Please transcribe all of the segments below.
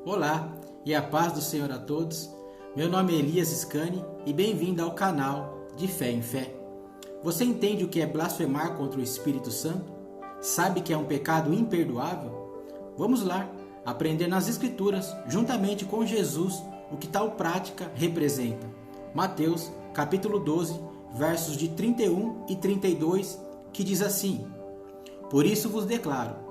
Olá e a paz do Senhor a todos. Meu nome é Elias Scani e bem-vindo ao canal De Fé em Fé. Você entende o que é blasfemar contra o Espírito Santo? Sabe que é um pecado imperdoável? Vamos lá, aprender nas Escrituras, juntamente com Jesus, o que tal prática representa. Mateus, capítulo 12, versos de 31 e 32, que diz assim: Por isso vos declaro,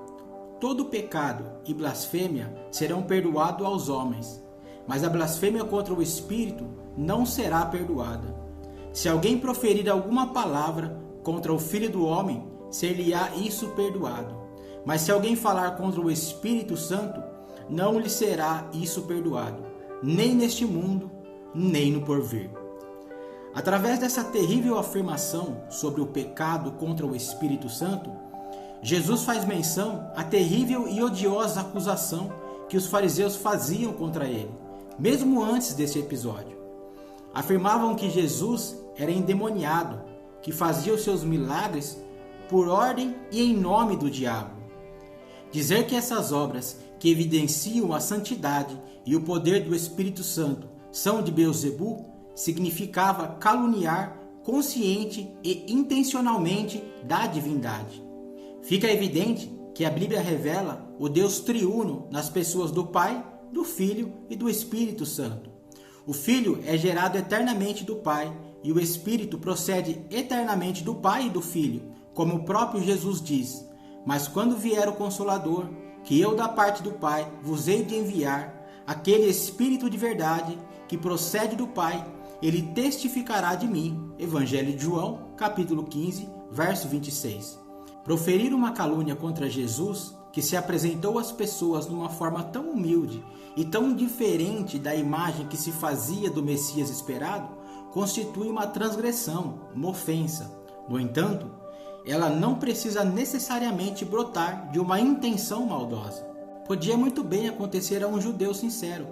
todo pecado e blasfêmia serão perdoados aos homens, mas a blasfêmia contra o Espírito não será perdoada. Se alguém proferir alguma palavra contra o Filho do Homem, ser-lhe-á isso perdoado. Mas se alguém falar contra o Espírito Santo, não lhe será isso perdoado, nem neste mundo, nem no porvir. Através dessa terrível afirmação sobre o pecado contra o Espírito Santo, Jesus faz menção à terrível e odiosa acusação que os fariseus faziam contra ele, mesmo antes desse episódio. Afirmavam que Jesus era endemoniado, que fazia os seus milagres por ordem e em nome do diabo. Dizer que essas obras, que evidenciam a santidade e o poder do Espírito Santo, são de Beelzebu, significava caluniar consciente e intencionalmente da divindade. Fica evidente que a Bíblia revela o Deus triuno nas pessoas do Pai, do Filho e do Espírito Santo. O Filho é gerado eternamente do Pai e o Espírito procede eternamente do Pai e do Filho, como o próprio Jesus diz: Mas quando vier o Consolador, que eu da parte do Pai vos hei de enviar, aquele Espírito de verdade que procede do Pai, ele testificará de mim. Evangelho de João, capítulo 15, verso 26. Proferir uma calúnia contra Jesus, que se apresentou às pessoas numa forma tão humilde e tão diferente da imagem que se fazia do Messias esperado, constitui uma transgressão, uma ofensa. No entanto, ela não precisa necessariamente brotar de uma intenção maldosa. Podia muito bem acontecer a um judeu sincero,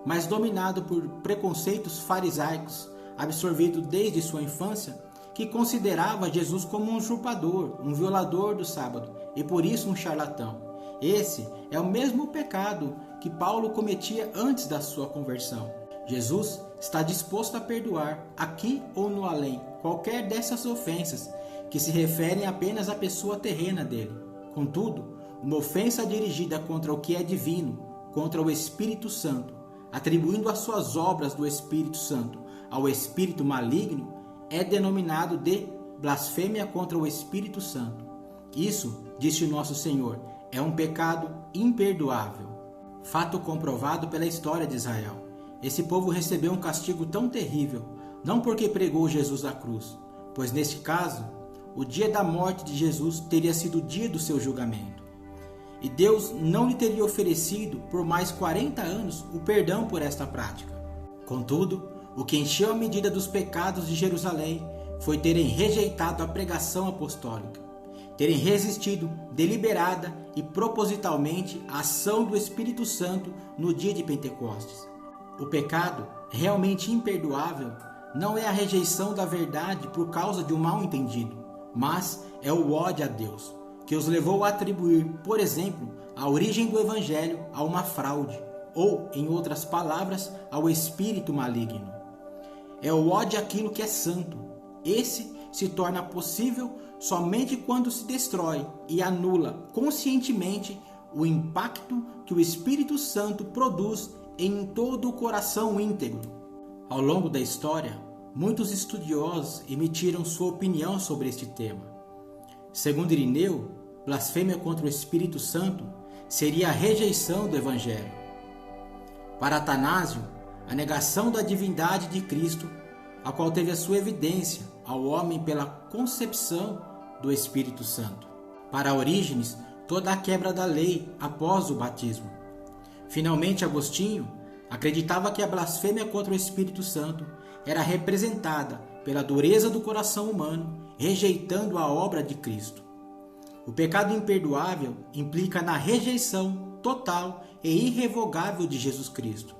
mas dominado por preconceitos farisaicos, absorvido desde sua infância, que considerava Jesus como um usurpador, um violador do sábado e por isso um charlatão. Esse é o mesmo pecado que Paulo cometia antes da sua conversão. Jesus está disposto a perdoar, aqui ou no além, qualquer dessas ofensas que se referem apenas à pessoa terrena dele. Contudo, uma ofensa dirigida contra o que é divino, contra o Espírito Santo, atribuindo as suas obras do Espírito Santo ao espírito maligno, é denominado de blasfêmia contra o Espírito Santo. Isso, disse nosso Senhor, é um pecado imperdoável. Fato comprovado pela história de Israel. Esse povo recebeu um castigo tão terrível, não porque pregou Jesus à cruz, pois neste caso, o dia da morte de Jesus teria sido o dia do seu julgamento. E Deus não lhe teria oferecido por mais 40 anos o perdão por esta prática. Contudo, o que encheu a medida dos pecados de Jerusalém foi terem rejeitado a pregação apostólica, terem resistido deliberada e propositalmente à ação do Espírito Santo no dia de Pentecostes. O pecado realmente imperdoável não é a rejeição da verdade por causa de um mal-entendido, mas é o ódio a Deus, que os levou a atribuir, por exemplo, a origem do Evangelho a uma fraude, ou, em outras palavras, ao espírito maligno. É o ódio àquilo que é santo. Esse se torna possível somente quando se destrói e anula conscientemente o impacto que o Espírito Santo produz em todo o coração íntegro. Ao longo da história, muitos estudiosos emitiram sua opinião sobre este tema. Segundo Irineu, blasfêmia contra o Espírito Santo seria a rejeição do Evangelho. Para Atanásio, a negação da divindade de Cristo, a qual teve a sua evidência ao homem pela concepção do Espírito Santo. Para Orígenes, toda a quebra da lei após o batismo. Finalmente, Agostinho acreditava que a blasfêmia contra o Espírito Santo era representada pela dureza do coração humano, rejeitando a obra de Cristo. O pecado imperdoável implica na rejeição total e irrevogável de Jesus Cristo.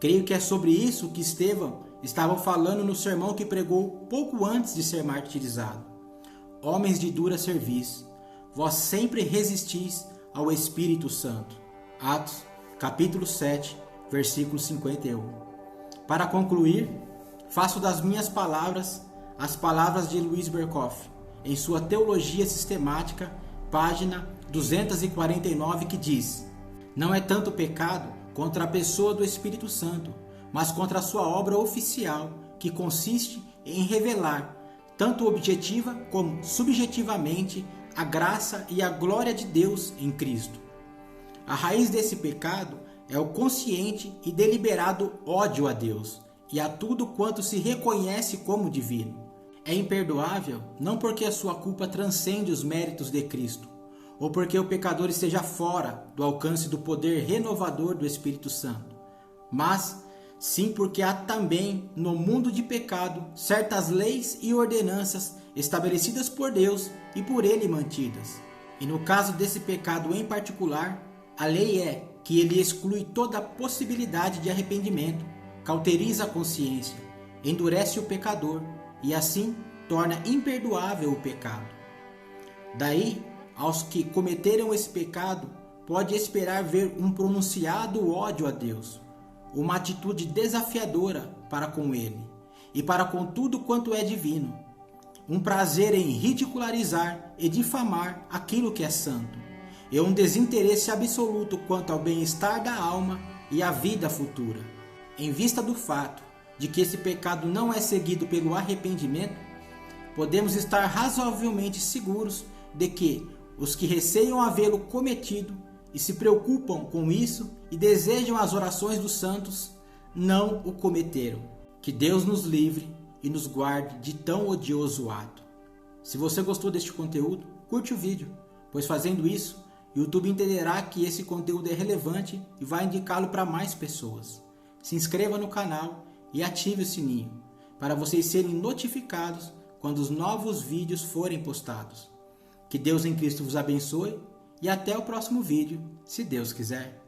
Creio que é sobre isso que Estevão estava falando no sermão que pregou pouco antes de ser martirizado. Homens de dura cerviz, vós sempre resistis ao Espírito Santo. Atos, capítulo 7, versículo 51. Para concluir, faço das minhas palavras as palavras de Luiz Berkhoff, em sua Teologia Sistemática, página 249, que diz: não é tanto pecado contra a pessoa do Espírito Santo, mas contra a sua obra oficial, que consiste em revelar, tanto objetiva como subjetivamente, a graça e a glória de Deus em Cristo. A raiz desse pecado é o consciente e deliberado ódio a Deus e a tudo quanto se reconhece como divino. É imperdoável não porque a sua culpa transcende os méritos de Cristo, ou porque o pecador esteja fora do alcance do poder renovador do Espírito Santo, mas sim porque há também no mundo de pecado certas leis e ordenanças estabelecidas por Deus e por Ele mantidas. E no caso desse pecado em particular, a lei é que ele exclui toda a possibilidade de arrependimento, cauteriza a consciência, endurece o pecador e assim torna imperdoável o pecado. Daí, aos que cometeram esse pecado, pode esperar ver um pronunciado ódio a Deus, uma atitude desafiadora para com Ele e para com tudo quanto é divino, um prazer em ridicularizar e difamar aquilo que é santo, e um desinteresse absoluto quanto ao bem-estar da alma e à vida futura. Em vista do fato de que esse pecado não é seguido pelo arrependimento, podemos estar razoavelmente seguros de que os que receiam havê-lo cometido e se preocupam com isso e desejam as orações dos santos, não o cometeram. Que Deus nos livre e nos guarde de tão odioso ato. Se você gostou deste conteúdo, curte o vídeo, pois fazendo isso, o YouTube entenderá que esse conteúdo é relevante e vai indicá-lo para mais pessoas. Se inscreva no canal e ative o sininho, para vocês serem notificados quando os novos vídeos forem postados. Que Deus em Cristo vos abençoe e até o próximo vídeo, se Deus quiser.